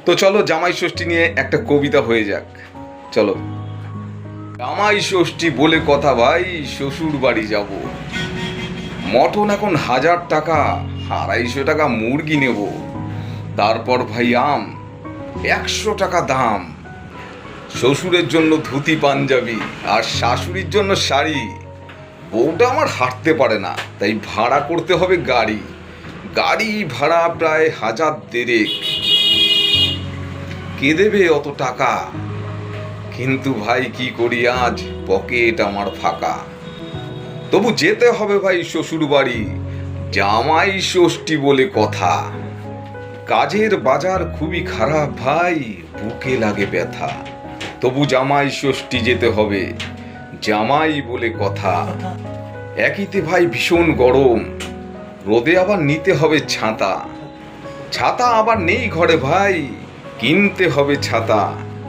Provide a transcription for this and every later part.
তো চলো জামাই ষষ্ঠী নিয়ে একটা কবিতা হয়ে যাক। চলো। জামাই ষষ্ঠী বলে কথা ভাই, শ্বশুর বাড়ি যাব। মটন এখন 1000 টাকা, 250 টাকা মুরগি নেব। তারপর ভাই আম, 100 টাকা দাম। শ্বশুরের জন্য ধুতি পাঞ্জাবি আর শাশুড়ির জন্য শাড়ি। বউটা আমার হাঁটতে পারে না, তাই ভাড়া করতে হবে গাড়ি। গাড়ি ভাড়া প্রায় 1000 দেড়েক। কে দেবে অত টাকা? কিন্তু ভাই কি করি আজ, পকেট আমার ফাঁকা। তবু যেতে হবে ভাই শ্বশুর বাড়ি, জামাই ষষ্ঠী বলে কথা। কাজের বাজার খুবই খারাপ ভাই, বুকে লাগে ব্যথা। তবু জামাই ষষ্ঠী যেতে হবে, জামাই বলে কথা। একইতে ভাই ভীষণ গরম, রোদে আবার নিতে হবে ছাতা। ছাতা আবার নেই ঘরে ভাই, কিনতে হবে ছাতা।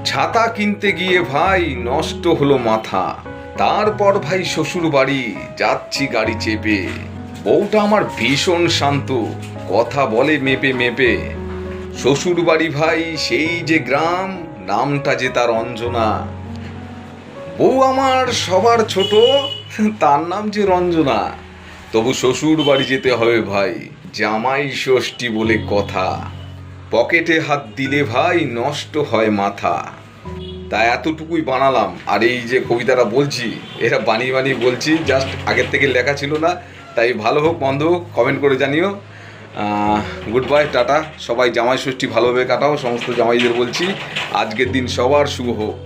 ছাতা কিনতে গিয়ে ভাই নষ্ট হলো মাথা। তারপর ভাই শ্বশুর বাড়ি যাচ্ছি গাড়ি চেপে। বউটা আমার ভীষণ শান্ত, কথা বলে মেপে মেপে। শ্বশুর বাড়ি ভাই সেই যে গ্রাম, নামটা যে তার অঞ্জনা। বউ আমার সবার ছোট, তার নাম যে রঞ্জনা। তবু শ্বশুর বাড়ি যেতে হবে ভাই, জামাই ষষ্ঠী বলে কথা। পকেটে হাত দিলে ভাই নষ্ট হয় মাথা। তা এতটুকুই বানালাম। আর এই যে কবিতাটা বলছি, এটা বানিয়ে বানিয়ে বলছি, জাস্ট আগের থেকে লেখা ছিল না। তাই ভালো হোক মন্দ হোক কমেন্ট করে জানিও। Good bye, tata. সবাই জামাই ষষ্ঠী ভালোভাবে কাটাও। সমস্ত জামাইদের বলছি আজকের দিন সবার শুভ হোক।